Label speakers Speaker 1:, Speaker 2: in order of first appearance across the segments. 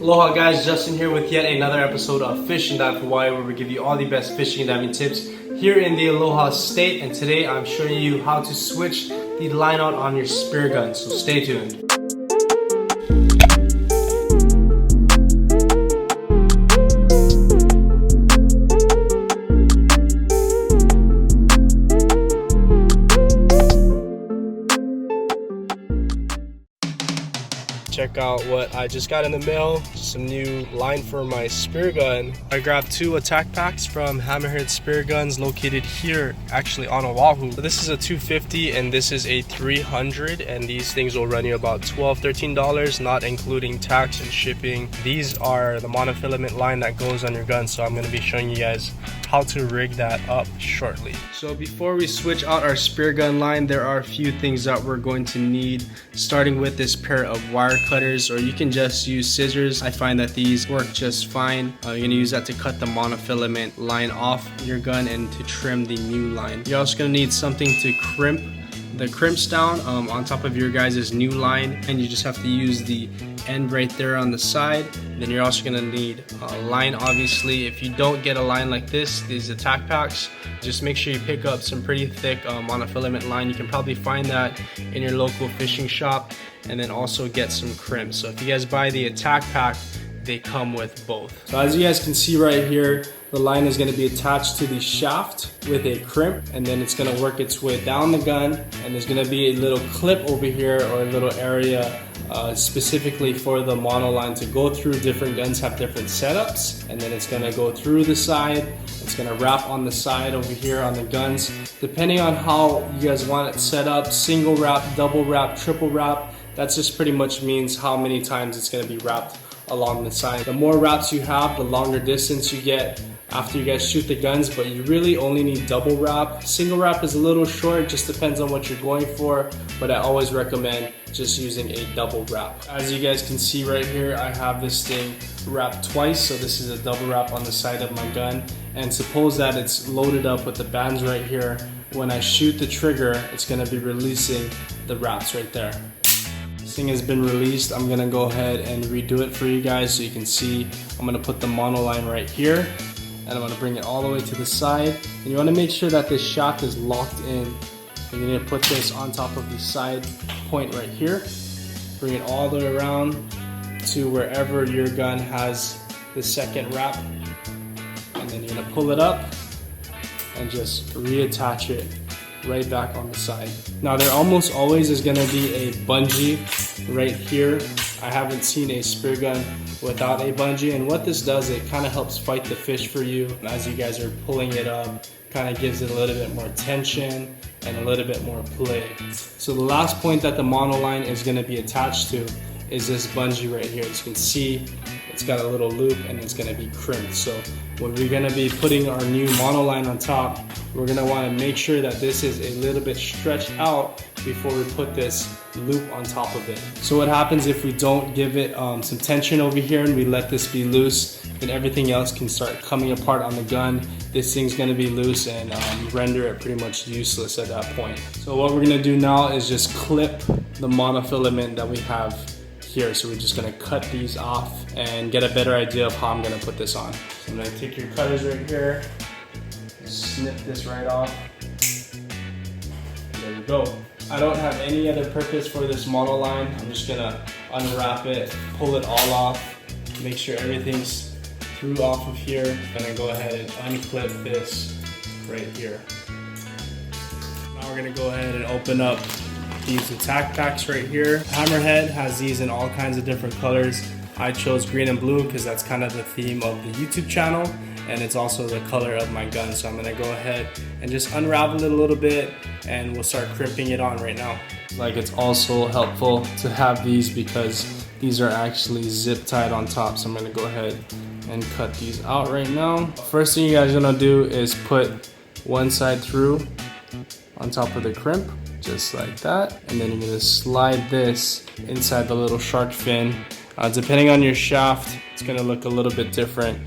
Speaker 1: Aloha guys, Justin here with yet another episode of Fish and Dive Hawaii, where we give you all the best fishing and diving tips here in the Aloha state. And today I'm showing you how to switch the line out on your Speargun, so stay tuned. Check out what I just got in the mail, some new line for my Speargun. I grabbed 2 attack packs from Hammerhead Spearguns located here, actually on Oahu. So this is a 250 and this is a 300, and these things will run you about $12–13, not including tax and shipping. These are the monofilament line that goes on your gun, so I'm going to be showing you guys how to rig that up shortly. So before we switch out our Speargun line, there are a few things that we're going to need, starting with this pair of wire cutters, or you can just use scissors. I find that these work just fine. You're going to use that to cut the monofilament line off your gun and to trim the new line. You're also going to need something to crimp the crimps down on top of your guys' new line, and you just have to use the end right there on the side. Then you're also going to need a line, obviously. If you don't get a line like this, these attack packs, just make sure you pick up some pretty thick monofilament line. You can probably find that in your local fishing shop, and then also get some crimps. So if you guys buy the attack pack, they come with both. So as you guys can see right here, the line is going to be attached to the shaft with a crimp, and then it's going to work its way down the gun, and there's going to be a little clip over here, or a little area specifically for the mono line to go through. Different guns have different setups, and then it's going to go through the side. It's going to wrap on the side over here on the guns, depending on how you guys want it set up. Single wrap, double wrap, triple wrap. That just pretty much means how many times it's going to be wrapped along the side. The more wraps you have, the longer distance you get after you guys shoot the guns, but you really only need double wrap. Single wrap is a little short, just depends on what you're going for, but I always recommend just using a double wrap. As you guys can see right here, I have this thing wrapped twice, so this is a double wrap on the side of my gun. And suppose that it's loaded up with the bands right here. When I shoot the trigger, it's gonna be releasing the wraps right there. This thing has been released. I'm gonna go ahead and redo it for you guys so you can see. I'm gonna put the mono line right here, and I'm gonna bring it all the way to the side. And you wanna make sure that this shaft is locked in. And you're gonna put this on top of the side point right here. Bring it all the way around to wherever your gun has the second wrap. And then you're gonna pull it up and just reattach it right back on the side. Now there almost always is gonna be a bungee right here. I haven't seen a Speargun without a bungee, and what this does, it kind of helps fight the fish for you. As you guys are pulling it up, kind of gives it a little bit more tension and a little bit more play. So the last point that the mono line is gonna be attached to is this bungee right here. As you can see, it's got a little loop and it's gonna be crimped. So when we're gonna be putting our new mono line on top, we're gonna wanna make sure that this is a little bit stretched out before we put this loop on top of it. So what happens if we don't give it some tension over here and we let this be loose, then everything else can start coming apart on the gun. This thing's gonna be loose and render it pretty much useless at that point. So what we're gonna do now is just clip the monofilament that we have here. So we're just gonna cut these off and get a better idea of how I'm gonna put this on. So I'm gonna take your cutters right here, snip this right off, and there we go. I don't have any other purpose for this mono line. I'm just gonna unwrap it, pull it all off, make sure everything's through off of here. I'm gonna go ahead and unclip this right here. Now we're gonna go ahead and open up these attack packs right here. Hammerhead has these in all kinds of different colors. I chose green and blue because that's kind of the theme of the YouTube channel, and it's also the color of my gun. So I'm gonna go ahead and just unravel it a little bit, and we'll start crimping it on right now. Like, it's also helpful to have these because these are actually zip tied on top. So I'm gonna go ahead and cut these out right now. First thing you guys are gonna do is put one side through on top of the crimp, just like that, and then you're going to slide this inside the little shark fin. Depending on your shaft, it's going to look a little bit different,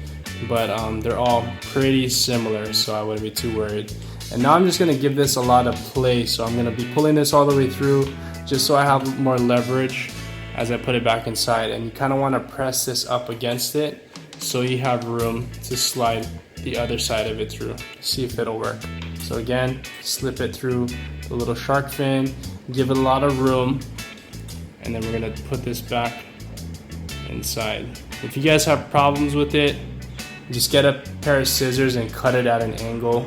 Speaker 1: but they're all pretty similar, so I wouldn't be too worried. And now I'm just going to give this a lot of play, so I'm going to be pulling this all the way through just so I have more leverage as I put it back inside, and you kind of want to press this up against it so you have room to slide the other side of it through. See if it'll work. So again, slip it through the little shark fin, give it a lot of room, and then we're gonna put this back inside. If you guys have problems with it, just get a pair of scissors and cut it at an angle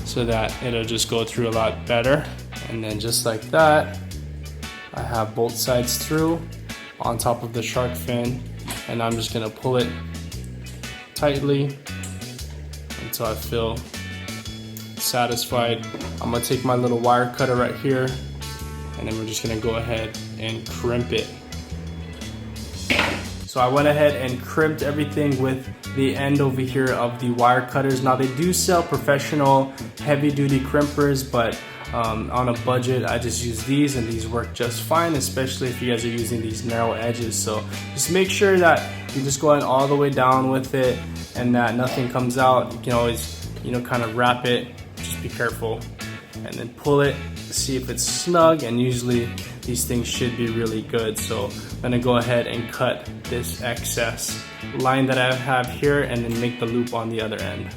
Speaker 1: so that it'll just go through a lot better. And then just like that, I have both sides through on top of the shark fin, and I'm just gonna pull it tightly until I feel satisfied. I'm gonna take my little wire cutter right here, and then we're just gonna go ahead and crimp it. So I went ahead and crimped everything with the end over here of the wire cutters. Now they do sell professional heavy duty crimpers, but on a budget I just use these, and these work just fine, especially if you guys are using these narrow edges. So just make sure that you just go in all the way down with it and that nothing comes out. You can always, you know, kind of wrap it, just be careful, and then pull it to see if it's snug, and usually these things should be really good. So I'm gonna go ahead and cut this excess line that I have here and then make the loop on the other end.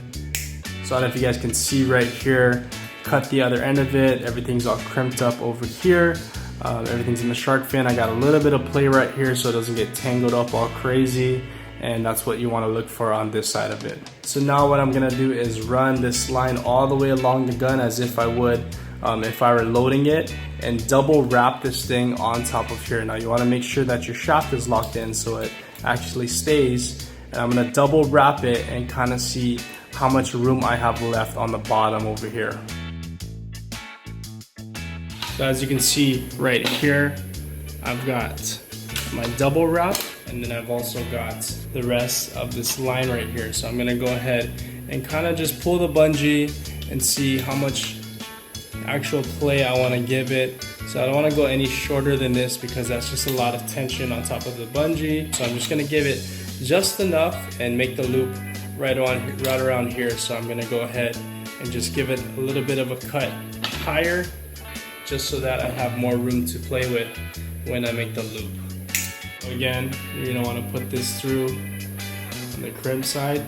Speaker 1: So I don't know if you guys can see right here, cut the other end of it. Everything's all crimped up over here. Everything's in the shark fin. I got a little bit of play right here so it doesn't get tangled up all crazy, and that's what you want to look for on this side of it. So now what I'm gonna do is run this line all the way along the gun as if I would if I were loading it, and double wrap this thing on top of here. Now you want to make sure that your shaft is locked in so it actually stays, and I'm gonna double wrap it and kind of see how much room I have left on the bottom over here. So as you can see right here, I've got my double wrap, and then I've also got the rest of this line right here. So I'm gonna go ahead and kind of just pull the bungee and see how much actual play I want to give it. So I don't want to go any shorter than this because that's just a lot of tension on top of the bungee. So I'm just gonna give it just enough and make the loop right around here. So I'm gonna go ahead and just give it a little bit of a cut higher, just so that I have more room to play with when I make the loop. So again, you're gonna want to put this through on the crimp side,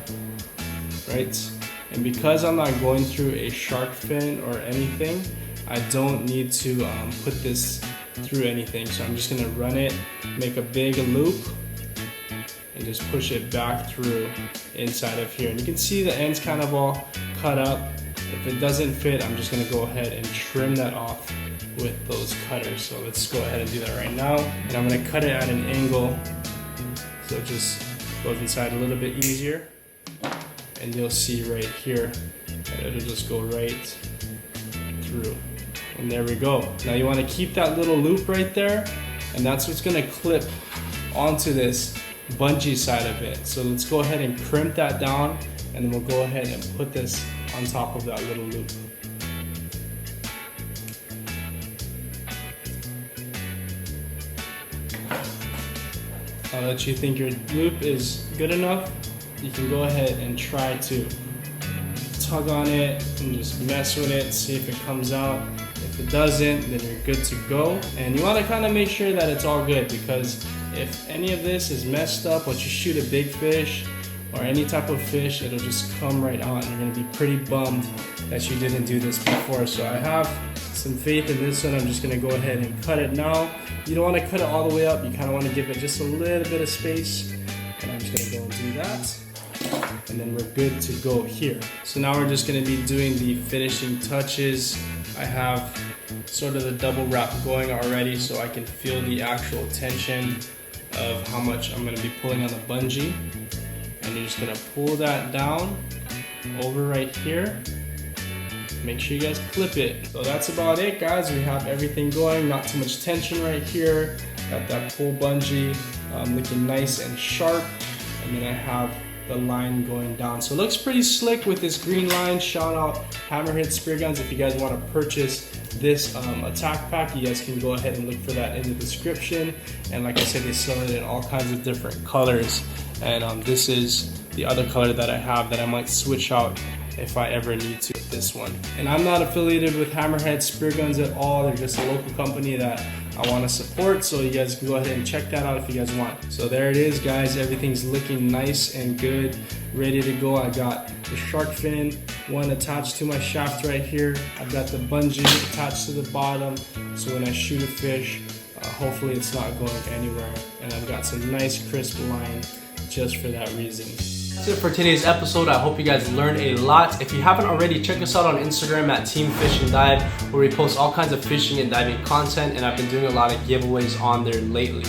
Speaker 1: right? And because I'm not going through a shark fin or anything, I don't need to put this through anything. So I'm just gonna run it, make a big loop, and just push it back through inside of here. And you can see the ends kind of all cut up. If it doesn't fit, I'm just gonna go ahead and trim that off with those cutters. So let's go ahead and do that right now. And I'm gonna cut it at an angle so it just goes inside a little bit easier. And you'll see right here that it'll just go right through. And there we go. Now you want to keep that little loop right there, and that's what's going to clip onto this bungee side of it. So let's go ahead and crimp that down, and then we'll go ahead and put this on top of that little loop. Now that you think your loop is good enough, you can go ahead and try to tug on it and just mess with it, see if it comes out. If it doesn't, then you're good to go. And you want to kind of make sure that it's all good, because if any of this is messed up, once you shoot a big fish or any type of fish, it'll just come right out, and you're going to be pretty bummed that you didn't do this before. So I have some faith in this one. I'm just going to go ahead and cut it now. You don't want to cut it all the way up. You kind of want to give it just a little bit of space. And I'm just going to go and do that. And then we're good to go here. So now we're just going to be doing the finishing touches. I have sort of the double wrap going already, so I can feel the actual tension of how much I'm going to be pulling on the bungee. And you're just going to pull that down over right here. Make sure you guys clip it. So that's about it, guys. We have everything going, not too much tension right here. Got that pull bungee looking nice and sharp, and then I have the line going down. So it looks pretty slick with this green line. Shout out Hammerhead Spearguns. If you guys want to purchase this attack pack, you guys can go ahead and look for that in the description. And like I said, they sell it in all kinds of different colors. And this is the other color that I have that I might switch out if I ever need to, this one. And I'm not affiliated with Hammerhead Spearguns at all. They're just a local company that I want to support, so you guys can go ahead and check that out if you guys want. So there it is, guys. Everything's looking nice and good, ready to go. I got the shark fin, one attached to my shaft right here. I've got the bungee attached to the bottom, so when I shoot a fish, hopefully it's not going anywhere. And I've got some nice crisp line just for that reason. That's it for today's episode. I hope you guys learned a lot. If you haven't already, check us out on Instagram at Team Fish and Dive, where we post all kinds of fishing and diving content, and I've been doing a lot of giveaways on there lately.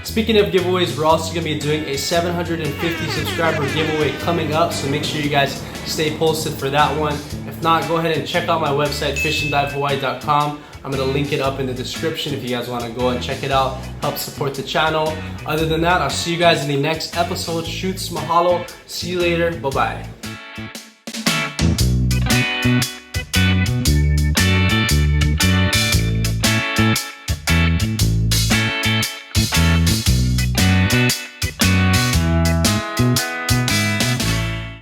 Speaker 1: Speaking of giveaways, we're also going to be doing a 750 subscriber giveaway coming up, so make sure you guys stay posted for that one. If not, go ahead and check out my website, fishanddivehawaii.com. I'm going to link it up in the description if you guys want to go and check it out, help support the channel. Other than that, I'll see you guys in the next episode. Shoots, mahalo, see you later, bye-bye.